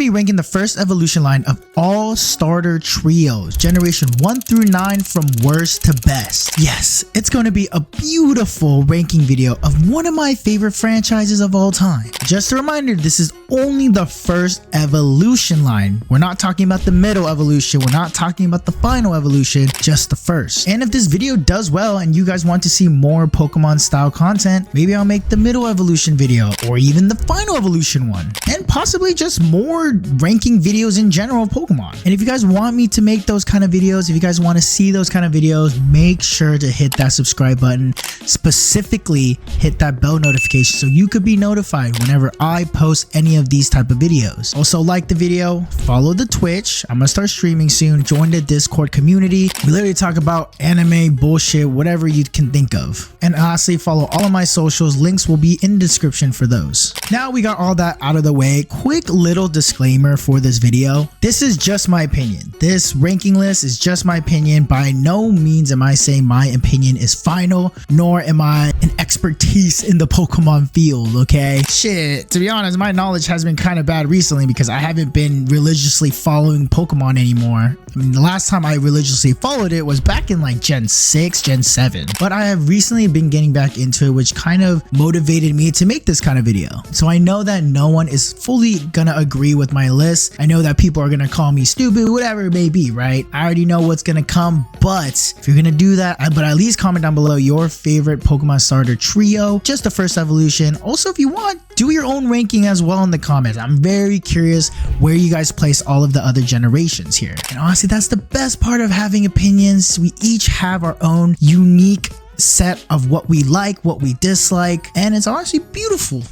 to be ranking the first evolution line of all starter trios, generation 1 through 9 from worst to best. Yes, it's going to be a beautiful ranking video of one of my favorite franchises of all time. Just a reminder, this is only the first evolution line. We're not talking about the middle evolution. We're not talking about the final evolution, just the first. And if this video does well and you guys want to see more Pokemon style content, maybe I'll make the middle evolution video or even the final evolution one, and possibly just more ranking videos in general of Pokemon. And if you guys want me to make those kind of videos, if you guys want to see those kind of videos, make sure to hit that subscribe button, specifically hit that bell notification so you could be notified whenever I post any of these type of videos. Also, like the video, follow the Twitch. I'm gonna start streaming soon. Join the Discord community. We literally talk about anime, bullshit, whatever you can think of. And lastly, follow all of my socials. Links will be in the description for those. Now we got all that out of the way. Quick little disclaimer for this video. This is just my opinion. This ranking list is just my opinion. By no means am I saying my opinion is final, nor am I an expertise in the Pokemon field, okay? Shit, to be honest, my knowledge has been kind of bad recently because I haven't been religiously following Pokemon anymore. I mean, the last time I religiously followed it was back in like Gen 6, Gen 7. But I have recently been getting back into it, which kind of motivated me to make this kind of video. So I know that no one is fully gonna agree with my list. I know that people are gonna call me stupid, whatever it may be, right? I already know what's gonna come, but if you're gonna do that, but at least comment down below your favorite Pokemon starter trio, just the first evolution. Also, if you want, do your own ranking as well in the comments. I'm very curious where you guys place all of the other generations here. And honestly, that's the best part of having opinions. We each have our own unique set of what we like, what we dislike, and it's honestly beautiful.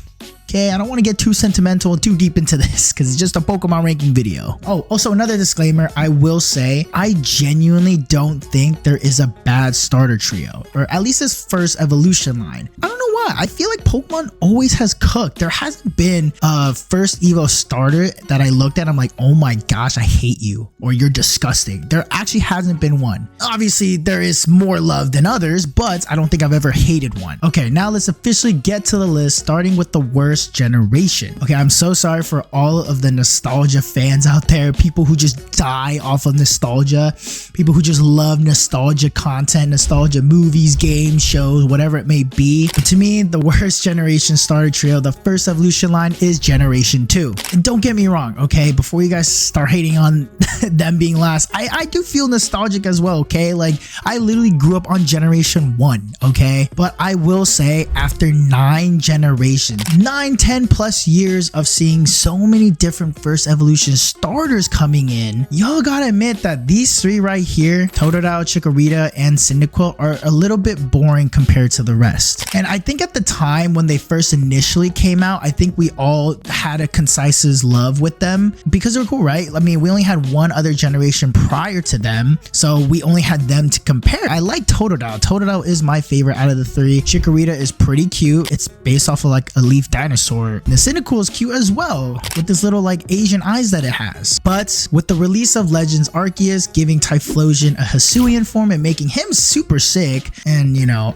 Okay, I don't want to get too sentimental, too deep into this because it's just a Pokemon ranking video. Oh, also another disclaimer, I will say, I genuinely don't think there is a bad starter trio, or at least this first evolution line. I don't know why. I feel like Pokemon always has cooked. There hasn't been a first Evo starter that I looked at, I'm like, oh my gosh, I hate you, or you're disgusting. There actually hasn't been one. Obviously, there is more love than others, but I don't think I've ever hated one. Okay, now let's officially get to the list, starting with the worst generation. Okay, I'm so sorry for all of the nostalgia fans out there, people who just die off of nostalgia, people who just love nostalgia content, nostalgia movies, games, shows, whatever it may be. But to me, the worst generation starter trio, the first evolution line, is Generation 2. And don't get me wrong, okay, before you guys start hating on them being last, I do feel nostalgic as well, okay? Like, I literally grew up on Generation 1, okay? But I will say, after 9 generations, 10 plus years of seeing so many different first evolution starters coming in, y'all gotta admit that these three right here, Totodile, Chikorita, and Cyndaquil, are a little bit boring compared to the rest. And I think at the time when they first initially came out, I think we all had a concise love with them because they were cool, right? I mean, we only had one other generation prior to them, so we only had them to compare. I like Totodile. Totodile is my favorite out of the three. Chikorita is pretty cute. It's based off of like a leaf dinosaur. The Cyndaquil is cute as well, with this little like Asian eyes that it has. But with the release of Legends Arceus, giving Typhlosion a Hisuian form and making him super sick, and you know,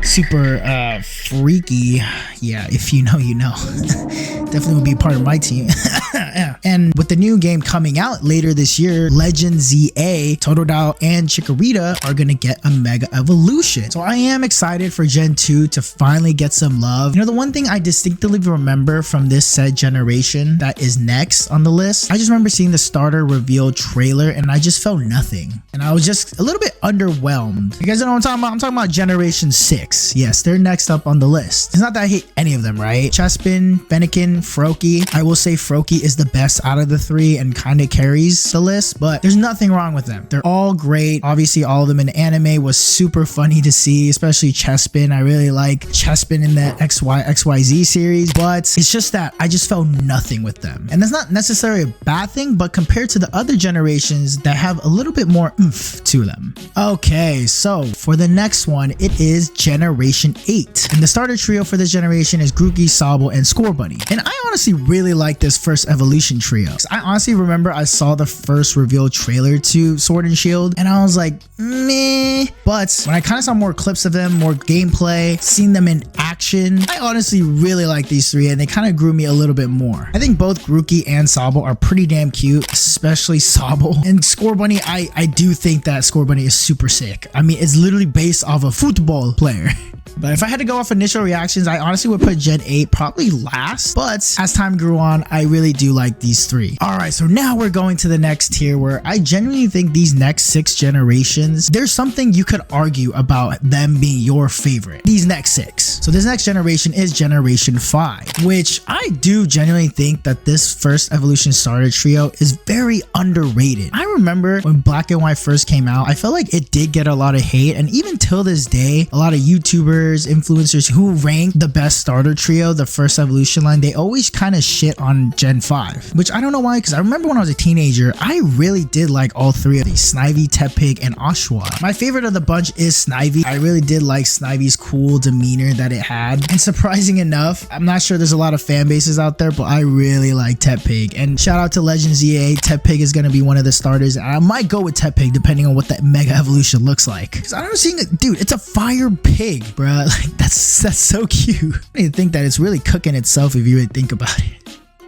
super freaky, yeah, if you know, you know. Definitely would be part of my team. Yeah. And with the new game coming out later this year, Legend ZA, Totodile, and Chikorita are gonna get a Mega Evolution. So I am excited for Gen 2 to finally get some love. You know, the one thing I distinctly remember from this said generation that is next on the list, I just remember seeing the starter reveal trailer and I just felt nothing. And I was just a little bit underwhelmed. You guys know what I'm talking about? I'm talking about Generation 6. Yes, they're next up on the list. It's not that I hate any of them, right? Chespin, Fennekin, Froakie. I will say Froakie is the best out of the three and kind of carries the list, but there's nothing wrong with them. They're all great. Obviously, all of them in anime was super funny to see, especially Chespin. I really like Chespin in the XYZ series, but it's just that I just felt nothing with them. And that's not necessarily a bad thing, but compared to the other generations that have a little bit more oomph to them. Okay, so for the next one, it is Generation 8. And the starter trio for this generation is Grookey, Sobble, and Score Bunny. And I honestly really like this first evolution trio. I honestly remember I saw the first reveal trailer to Sword and Shield and I was like, meh. But when I kind of saw more clips of them, more gameplay, seen them in action, I honestly really like these three and they kind of grew me a little bit more. I think both Grookey and Sobble are pretty damn cute, especially Sobble. And Scorbunny, I do think that Scorbunny is super sick. I mean, it's literally based off a football player. But if I had to go off initial reactions, I honestly would put Gen 8 probably last. But as time grew on, I really do like these three. All right, so now we're going to the next tier where I genuinely think these next 6 generations, there's something you could argue about them being your favorite. These next 6. So this next generation is Generation 5, which I do genuinely think that this first evolution starter trio is very underrated. I remember when Black and White first came out, I felt like it did get a lot of hate. And even till this day, a lot of YouTubers, influencers who rank the best starter trio, the first evolution line, they always kind of shit on Gen 5, which I don't know why, because I remember when I was a teenager, I really did like all 3 of these, Snivy, Tepig, and Oshawott. My favorite of the bunch is Snivy. I really did like Snivy's cool demeanor that it had, and surprising enough, I'm not sure there's a lot of fan bases out there, but I really like Tepig. And shout out to Legends EA, Tepig is going to be one of the starters, and I might go with Tepig depending on what that mega evolution looks like, because I don't see it, dude, it's a fire pig, bruh. Like that's so cute. I didn't think that it's really cooking itself if you really think about it.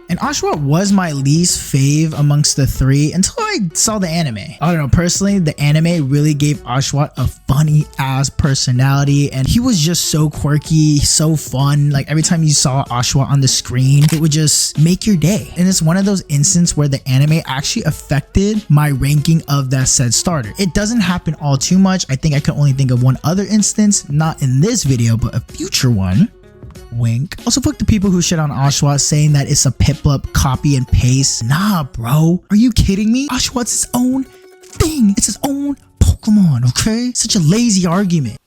And Oshawott was my least fave amongst the 3 until I saw the anime. I don't know, personally, the anime really gave Oshawott a funny ass personality and he was just so quirky, so fun. Like every time you saw Oshawott on the screen, it would just make your day. And it's one of those instances where the anime actually affected my ranking of that said starter. It doesn't happen all too much. I think I can only think of one other instance, not in this video, but a future one. Wink. Also, fuck the people who shit on Oshawott saying that it's a Piplup copy and paste. Nah, bro. Are you kidding me? Oshawott's its own thing. It's its own Pokemon, okay? Such a lazy argument.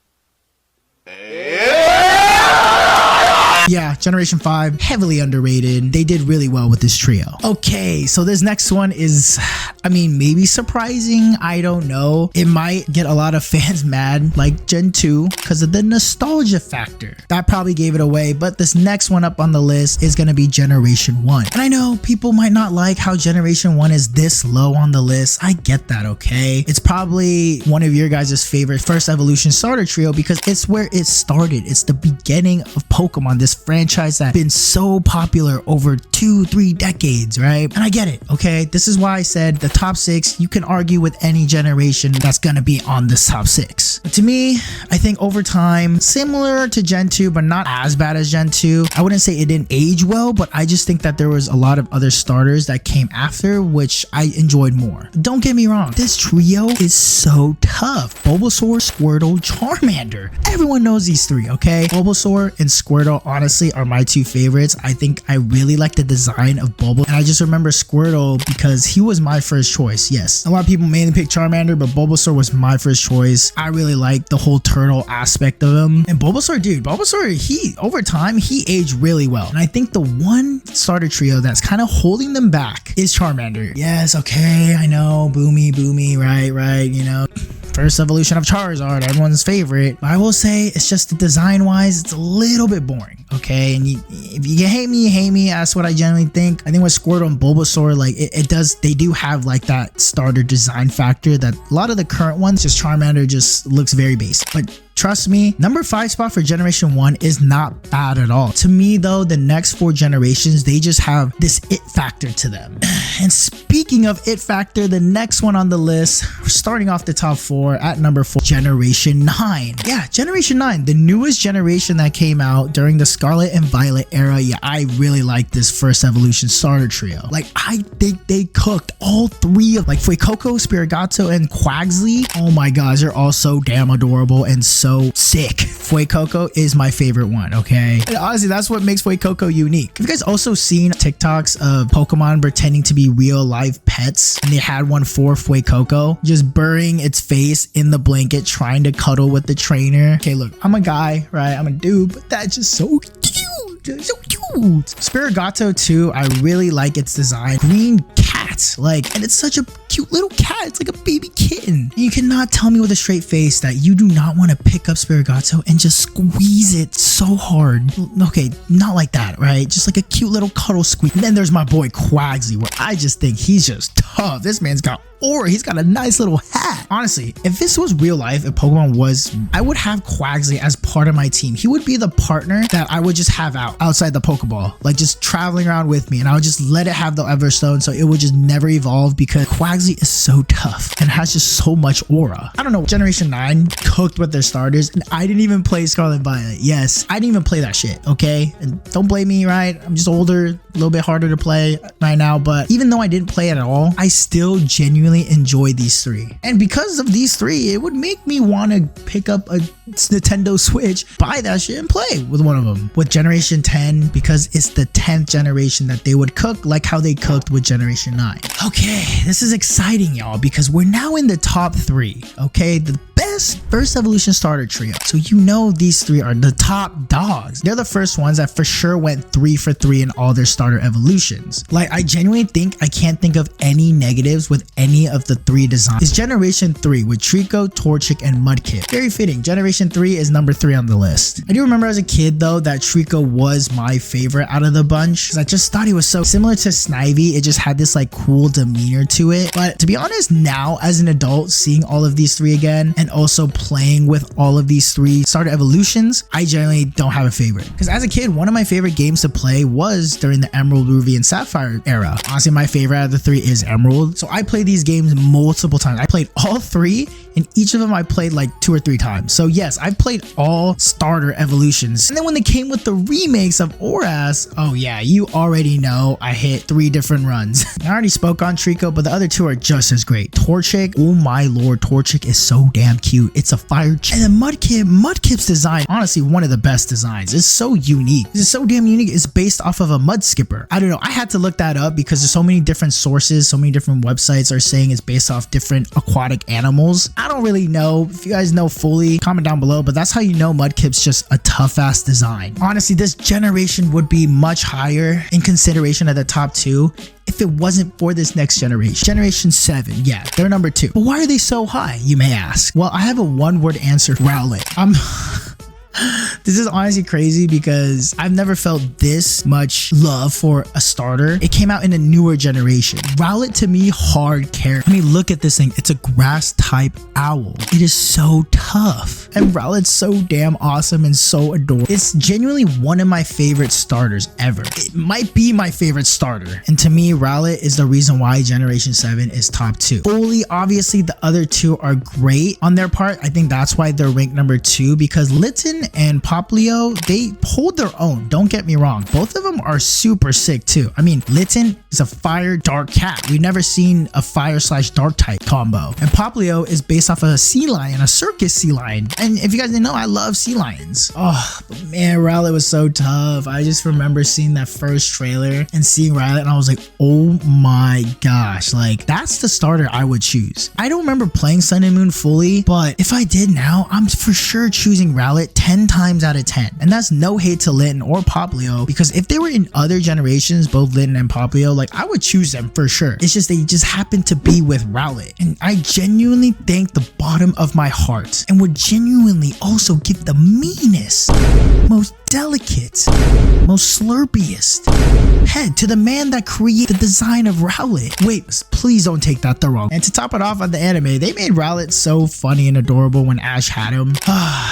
Yeah, Generation 5, heavily underrated. They did really well with this trio. Okay, so this next one is, I mean, maybe surprising. I don't know. It might get a lot of fans mad, like Gen 2, because of the nostalgia factor. That probably gave it away, but this next one up on the list is going to be Generation 1. And I know people might not like how Generation 1 is this low on the list. I get that, okay? It's probably one of your guys' favorite first evolution starter trio because it's where it started. It's the beginning of Pokemon, this franchise that's been so popular over 2-3 decades, right? And I get it, okay? This is why I said the top 6, you can argue with any generation that's gonna be on this top 6. But to me, I think over time, similar to Gen 2, but not as bad as Gen 2. I wouldn't say it didn't age well, but I just think that there was a lot of other starters that came after, which I enjoyed more. Don't get me wrong, this trio is so tough. Bulbasaur, Squirtle, Charmander. Everyone knows these 3, okay? Bulbasaur and Squirtle, honestly, are my 2 favorites. I think I really like the design of Bulbasaur, and I just remember Squirtle because he was my first choice. Yes, a lot of people mainly pick Charmander, but Bulbasaur was my first choice. I really like the whole turtle aspect of him. And Bulbasaur, dude, Bulbasaur, he over time he aged really well. And I think the one starter trio that's kind of holding them back is Charmander. Yes, okay, I know, boomy, right, you know. First evolution of Charizard, everyone's favorite. But I will say it's just the design wise, it's a little bit boring. Okay, and if you hate me, you hate me. That's what I generally think. I think with Squirtle and Bulbasaur, like they do have like that starter design factor that a lot of the current ones, just Charmander just looks very basic. But trust me, number 5 spot for Generation 1 is not bad at all. To me though, the next 4 generations, they just have this it factor to them. And speaking of it factor, the next one on the list, starting off the top 4 at number 4, Generation 9. Yeah, Generation 9, the newest generation that came out during the Scarlet and Violet era. Yeah, I really like this first evolution starter trio. Like, I think they cooked all 3 of like Fuecoco, Spirigato, and Quaxly. Oh my gosh, they're all so damn adorable and so sick. Fuecoco is my favorite one, okay? And honestly, that's what makes Fuecoco unique. Have you guys also seen TikToks of Pokemon pretending to be real life pets? And they had one for Fuecoco, just burying its face in the blanket, trying to cuddle with the trainer. Okay, look, I'm a guy, right? I'm a dude, but that's just so cute. So cute. Spirigato too, I really like its design. Green cat cat. Like, and it's such a cute little cat. It's like a baby kitten. And you cannot tell me with a straight face that you do not want to pick up Spirigato and just squeeze it so hard. Okay, not like that, right? Just like a cute little cuddle squeeze. And then there's my boy Quagsly, where I just think he's just tough. This man's got aura. He's got a nice little hat. Honestly, if this was real life, if Pokemon was, I would have Quagsly as part of my team. He would be the partner that I would just have outside the Pokeball, like just traveling around with me, and I would just let it have the Everstone so it would just never evolve, because Quagsly is so tough and has just so much aura. I don't know, Generation 9 cooked with their starters, and I didn't even play Scarlet and Violet. Yes, I didn't even play that shit, okay? And don't blame me, right? I'm just older, a little bit harder to play right now, but even though I didn't play it at all, I still genuinely enjoy these three. And because of these three, it would make me want to pick up a Nintendo Switch, buy that shit, and play with one of them. With Generation 10, because it's the 10th generation that they would cook like how they cooked with Generation 9. Okay, this is exciting, y'all, because we're now in the top 3, okay? The best first evolution starter trio. So you know these 3 are the top dogs. They're the first ones that for sure went 3 for 3 in all their starter evolutions. Like, I genuinely think I can't think of any negatives with any of the 3 designs. It's Generation 3 with Trico, Torchic, and Mudkip. Very fitting. Generation 3 is number 3 on the list. I do remember as a kid though that Trico was my favorite out of the bunch, because I just thought he was so similar to Snivy. It just had this like cool demeanor to it. But to be honest, now as an adult, seeing all of these 3 again and also playing with all of these 3 starter evolutions, I generally don't have a favorite. Because as a kid, one of my favorite games to play was during the Emerald, Ruby, and Sapphire era. Honestly, my favorite out of the 3 is Emerald. So I played these games multiple times. I played all 3, and each of them I played like 2 or 3 times. So yes, I've played all starter evolutions. And then when they came with the remakes of Oras, oh yeah, you already know I hit 3 different runs. I already spoke on Trico, but the other 2 are just as great. Torchic, oh my lord, Torchic is so damn cute. It's a fire chick. And then Mudkip's design, honestly, one of the best designs. It's so unique. It's so damn unique. It's based off of a mud skipper. I don't know. I had to look that up because there's so many different sources, so many different websites are saying it's based off different aquatic animals. I don't really know. If you guys know fully, comment down below, but that's how you know Mudkip's just a tough ass design. Honestly, this generation would be much higher in consideration of the top 2 if it wasn't for this next generation. Generation 7, yeah, they're number 2. But why are they so high, you may ask? Well, I have a one-word answer. Rowlet. This is honestly crazy because I've never felt this much love for a starter. It came out in a newer generation. Rowlet to me, hard character. I mean, look at this thing. It's a grass type owl. It is so tough. And Rowlet's so damn awesome and so adorable. It's genuinely one of my favorite starters ever. It might be my favorite starter. And to me, Rowlet is the reason why Generation 7 is top 2. Fully, obviously, the other 2 are great on their part. I think that's why they're ranked number 2, because Litten and Poplio, they hold their own. Don't get me wrong. Both of them are super sick too. I mean, Litten is a fire dark cat. We've never seen a fire / dark type combo. And Poplio is based off of a sea lion, a circus sea lion. And if you guys didn't know, I love sea lions. Oh, but man, Rowlet was so tough. I just remember seeing that first trailer and seeing Rowlet, and I was like, oh my gosh, like that's the starter I would choose. I don't remember playing Sun and Moon fully, but if I did now, I'm for sure choosing Rowlet 10 times out of 10. And that's no hate to Litten or Poplio, because if they were in other generations, both Litten and Poplio, like I would choose them for sure. It's just they just happen to be with Rowlet. And I genuinely thank the bottom of my heart and would genuinely also give the meanest, most delicate, most slurpiest head to the man that created the design of Rowlet. Wait, please don't take that the wrong. And to top it off on the anime, they made Rowlet so funny and adorable when Ash had him.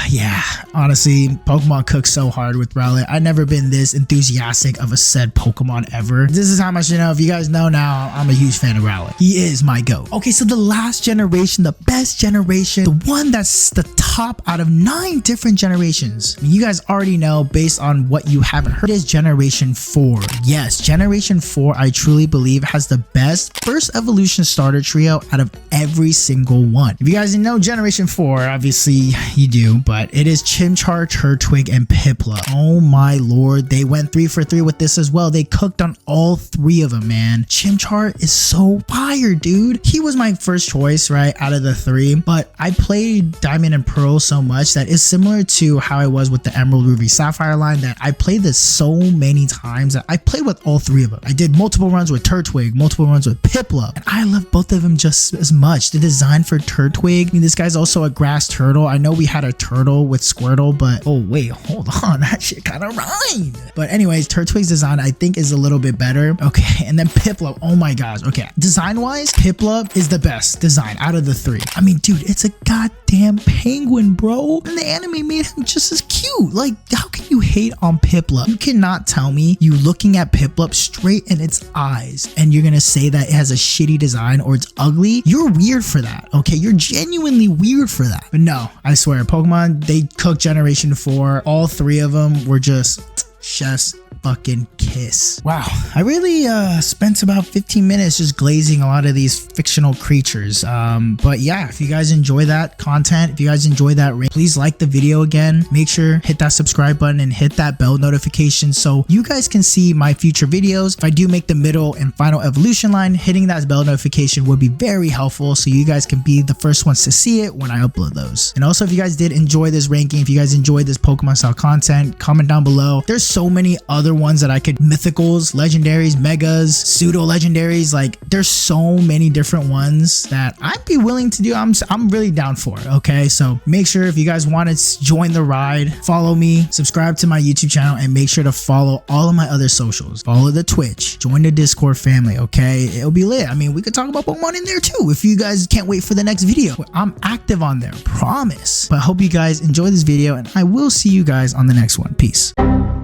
Yeah, honestly, Pokemon cooked so hard with Rowlet. I've never been this enthusiastic of a said Pokemon ever. This is how much you know. If you guys know now, I'm a huge fan of Rowlet. He is my GOAT. Okay, so the last generation, the best generation, the one that's the top out of 9 different generations. I mean, you guys already know based on what you haven't heard is Generation 4. Yes, Generation 4, I truly believe has the best first evolution starter trio out of every single one. If you guys didn't know Generation 4, obviously you do, but it is Chimchar, Chimchar, Turtwig, and Piplup. Oh my lord, they went 3 for 3 with this as well. They cooked on all 3 of them, man. Chimchar is so fire, dude. He was my first choice, right, out of the 3, but I played Diamond and Pearl so much that it's similar to how I was with the Emerald, Ruby, Sapphire line, that I played this so many times that I played with all 3 of them. I did multiple runs with Turtwig, multiple runs with Piplup, and I love both of them just as much. The design for Turtwig, I mean, this guy's also a grass turtle. I know we had a turtle with Squirtle, but oh wait, hold on, that shit kind of rhymed. But anyways, Turtwig's design I think is a little bit better. Okay, and then Piplup, oh my gosh. Okay, design wise, Piplup is the best design out of the 3. I mean, dude, it's a goddamn penguin, bro, and the anime made him just as cute. Like, how can you hate on Piplup? You cannot tell me you looking at Piplup straight in its eyes and you're gonna say that it has a shitty design or it's ugly. You're weird for that, okay? You're genuinely weird for that. But no, I swear, Pokemon, they cooked Generation 4. All 3 of them were just chef's fucking kiss. Wow, I really spent about 15 minutes just glazing a lot of these fictional creatures. But yeah, if you guys enjoy that content, if you guys enjoy that, please like the video again. Make sure hit that subscribe button and hit that bell notification so you guys can see my future videos. If I do make the middle and final evolution line, hitting that bell notification would be very helpful so you guys can be the first ones to see it when I upload those. And also, if you guys did enjoy this ranking, if you guys enjoyed this Pokemon style content, comment down below. There's so many other ones that I could, mythicals, legendaries, megas, pseudo legendaries, like there's so many different ones that I'd be willing to do. I'm really down for it. Okay, so make sure if you guys want to join the ride, follow me, subscribe to my YouTube channel, and make sure to follow all of my other socials. Follow the Twitch, join the Discord family. Okay, it'll be lit. I mean, we could talk about Pokemon in there too if you guys can't wait for the next video. I'm active on there, promise. But I hope you guys enjoy this video and I will see you guys on the next one. Peace.